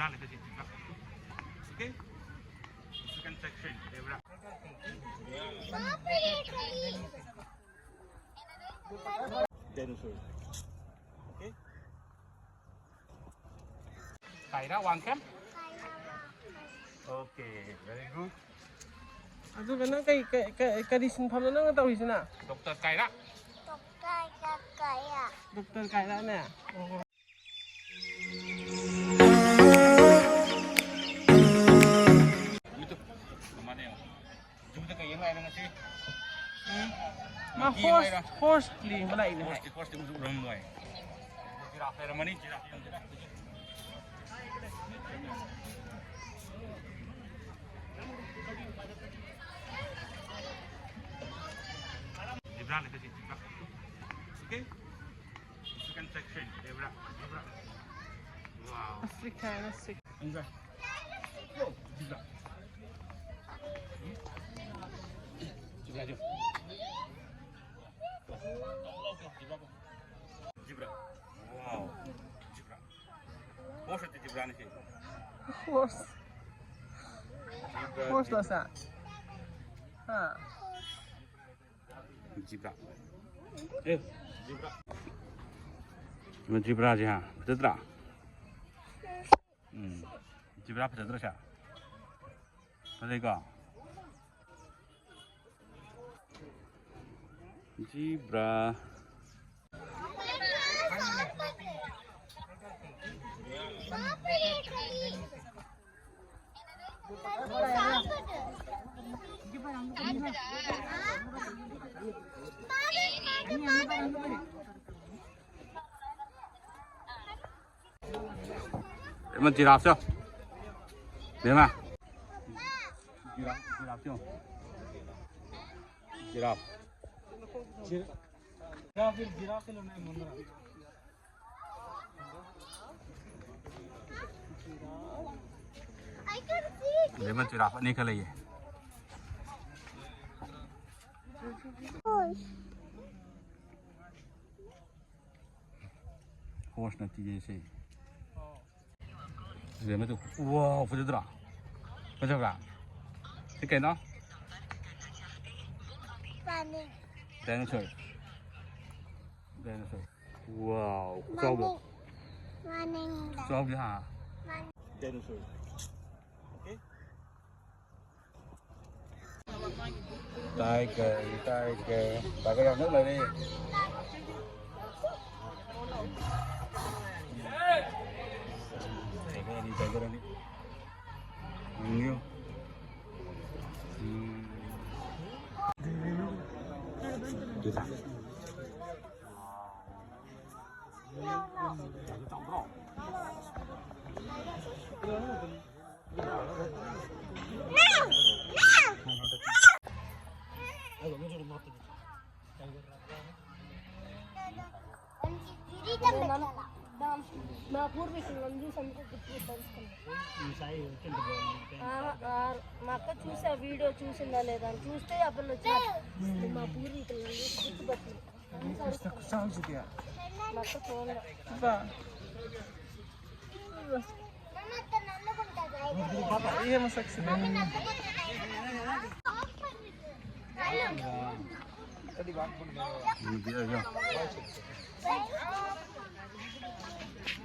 Zebra like this. Okay? Second section, zebra. Dinosaur. Okay? Kaira, one cam? Okay, very good. Aduh, kena kay disin pam na nga tawis na. Dr. Kaira. Dokter Kaira na. Oo. Ito. Mana yun? Zoom na kayo nga sih. Ma horse clean wala ini. Horse di masuk dalam mulai. Giraffe ramai ni, giraffe yang tidak. Zebra like this. Okay? Second section, zebra. Wow. Africana sick. Enggak. Zebra. Zebra jom. Zebra. Wow. Zebra. Horse itu zebra ni sih. Horse lah sa. Ha. Zebra. Zebra. Cuma zebra aja ha. Betul tak? Zebra betul terus ya. Betul ke? Zebra. Em giraffe chưa? Đến mà. Giraffe chưa? Giraffe. Giraffe lo na mundra. Lemon giraffe ni kali ye. Horse nanti je sih. Lemon tu. Wow, betul tak? Betul tak? Ini no? Dinosaur. Wow, jauh loh. Jauh dia. Dinosaur. Okay. Tiger. Tiger yang nước này đi. Tiger ni. Nhiều. Kita. మా పూర్వీకులు చూసి మా అక్క చూసా video చూసిందా లేదా అని చూస్తే అప్పుడు వచ్చి మా పూర్వీకులు గుర్తుపట్టింది మా అక్క చూడలే Iya masak sini. Ini dia aja.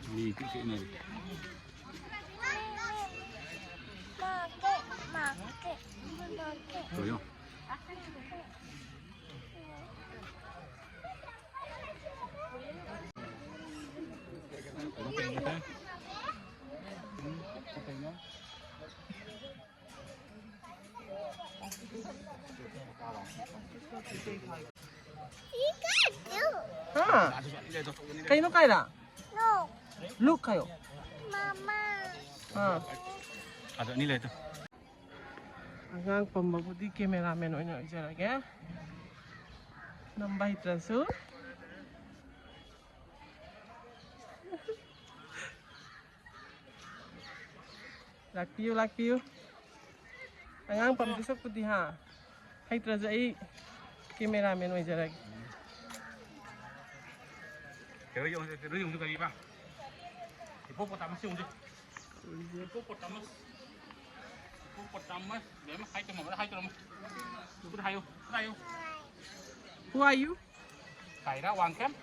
Ini kecil ni. Tuh yo. Ha. Kayo no kaya? No. Look kayo. Mama. Ha. Ada nilai tu. Hanggang pambabuti cameraman o inyo isa lagi. Nambah traso. Like you. Hanggang pambisok putih ha. Hai traso ay cameraman o isa lagi. Kaya yung juga di ba? Ipo po tama siya Hippopotamus. Hippopotamus. Dia mah hai tu mah, hai tu mah. Itu hai. Hai. Who are you? Kaira Wangkem.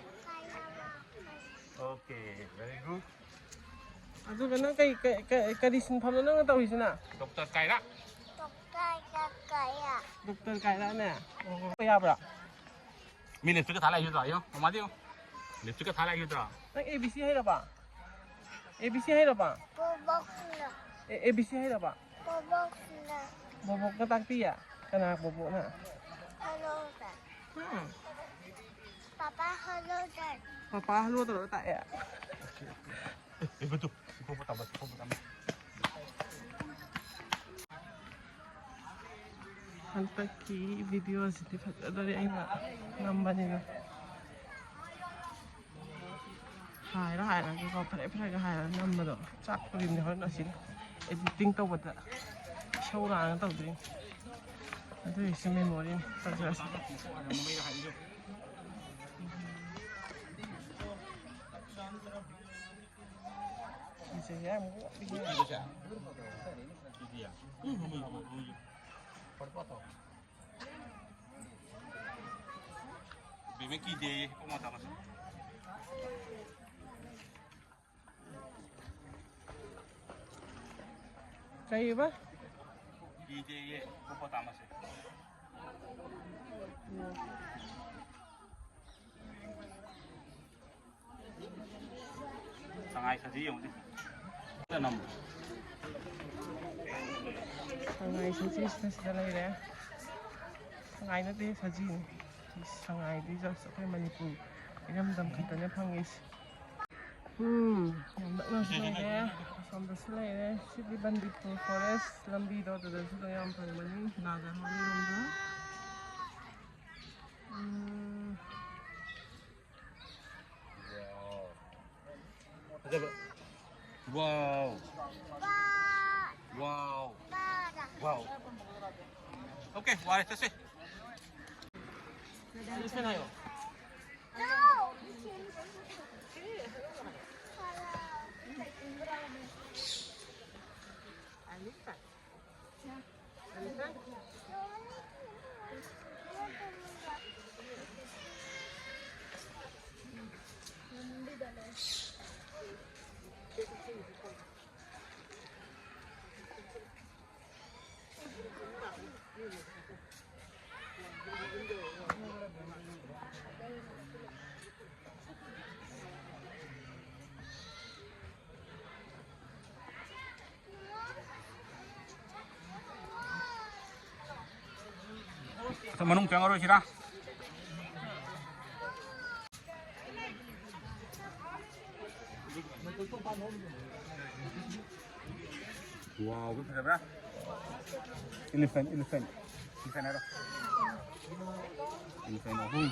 Okay, very good. Aduh, kena kay sinpam na nang tawis na. Dr. Kaira. Doktor Kaira na. Kaya bra. Mi lipstick thala hiu dra yo. Mama dio. Lipstick thala hiu dra. Nang ABC hay na ba? ABC hay na ba? ABC hay na ba? Bobok na takti ya. Kana bobok na. Papa, hello, Dad. Papa halo terus tak ya. Betul. Hippopotamus. Antaki video sedih dari aina nambah ni. Hai lagi kau pernah ke hai nambah tu. Cak print ni orang nasi editing tahu betul. Show orang tahu tu. Itu isi memori terjelas. Saya mau bikin apa? Dia. Bebe kide Hippopotamus. Kayak apa? Kide Hippopotamus. Sangai saja yang ni. Enam. Sangai saji sudah lagi dah. Sangai nanti saji ni. Sangai di jauh sampai Manipur. Ini mendam katanya pangis. Nampak nasi ni. Sampai selai ni. Sini Bandipur Forest. Lambi dah tu dah sudah yang paling mana. Naga hari mana? Wow. Okay, waris tu sih. Selesai na yun. Manung jangan orang sirah. Wow, itu berapa? Elephant ada. Elephant apa?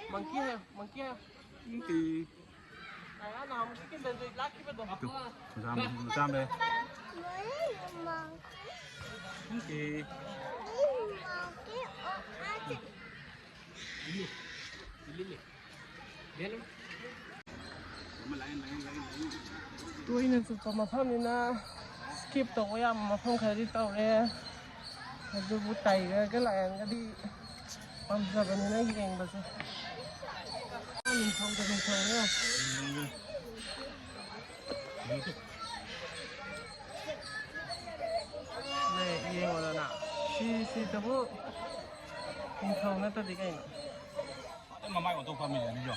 Monkey hai. Monkey. Ayah nama mungkin dari laki betul. Macam deh. Monkey. Tôi nên chụp mà phong nên là skip tổ em mà không thể đi tàu này. Tôi bút tay cái lại cái đi. Bây giờ bên này gì anh bây giờ. Mình không được mình thôi nhá. Này gì rồi nè. Si tập bộ. Mình không nó tới đi cái này. Mà mai của tôi family này chưa?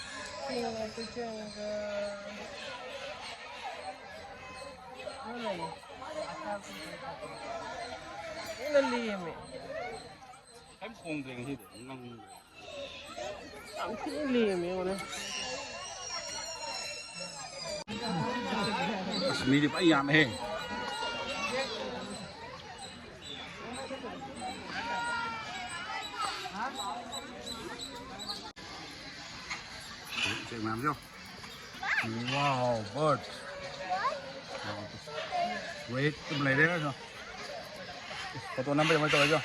Tôi chơi cái này. Cái này liềm ấy. Em không rèn gì để ngon. Ang liềm ấy này. Sini dia ayam he. Cek mana jo? Wow, bird. Wait, itu mulai deh kan. Foto nambah yang macam aja.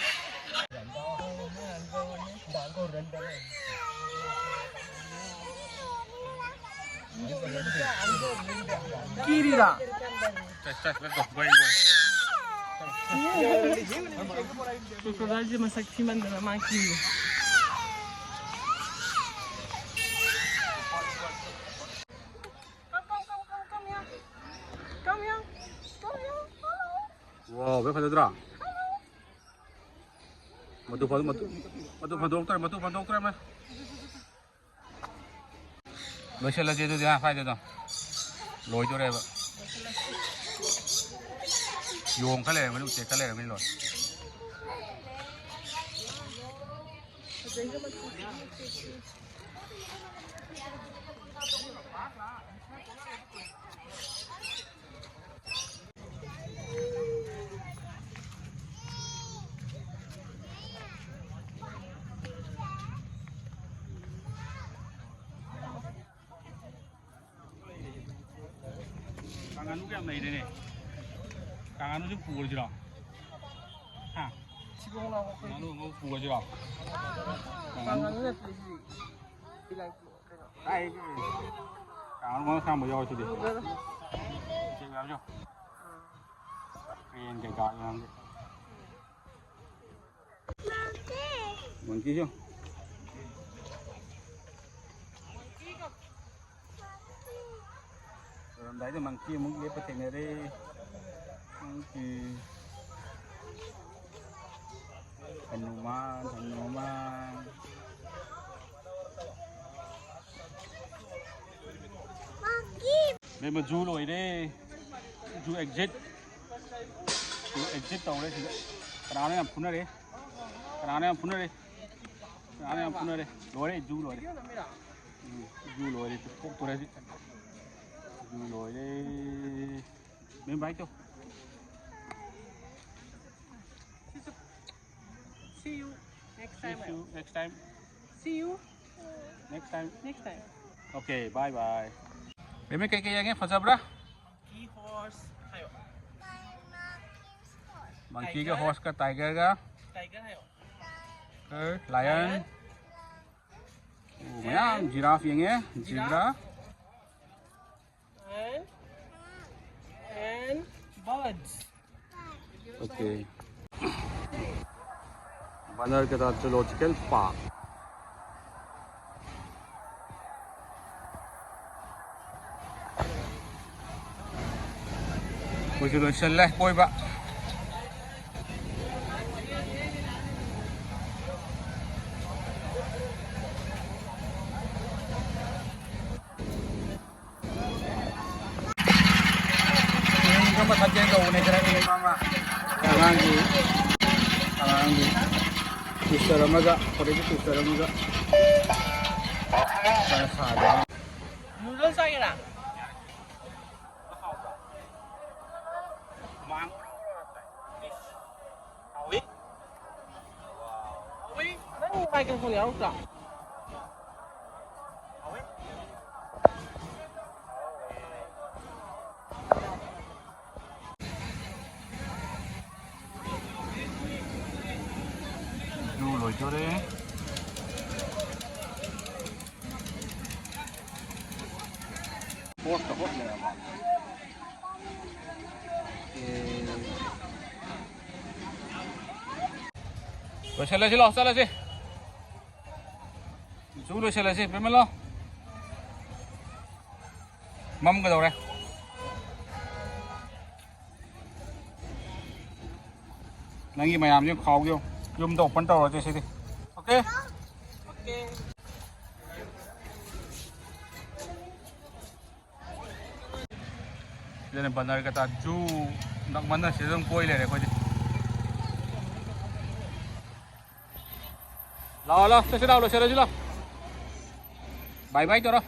Kiri dah. Let's go. Going. Krokodil masaksiman na naman kiri. Come here. Wow, berapa tu dah? Matu doktor mana? Lo siapa lagi tu dia? Faham tak? Lo itu apa? Yung kali, mana ucap kali, mana lo? Kangen juga mai ni. Kangen tu pukul je lah. Ha. Sibong lang ako. Kangen tu pukul je lah. Pangan na please. Bilang ko. Ay. Kangen mana sama jauh tu dia. Cik apa je? Keren gagak yang. Monkey je. Orang dah itu monkey dia petik nari. Monkey. Hanuman. Bên mà du rồi đây, du exit tàu đấy thì cái nào này làm phun đây, rồi đấy du rồi đấy, phục tôi đấy, du rồi đấy, bên bãi đâu. See you next time. See you next time. Next time. Okay, bye. Beme kayak yang fasa bra? Key horse. Ayo. Monkey ka, horse ka, tiger ka, Tiger ayo. lion. Mayam, giraffe yang ya, zebra. And birds. Okay. Banar Kata Zoological Park. Kujulan lah, koi ba. Ini kamu saja yang kau negara ini mama. Kalangi. Tuster amaga, pergi tuster amaga. Saya saja. Noodles aja lah. Hai cái con léo cả. Du rồi cho đấy. Hốt này mà. Rồi salah sih. Sudah selesai, pemelo. Mam ke dore. Nangi mayam je khau yo. Yum to pan to je sih. Okay. Jadi Banar Kata Zoo nak mana season koi le koi. Lo, saya sudah lo. Bye-bye cho đó.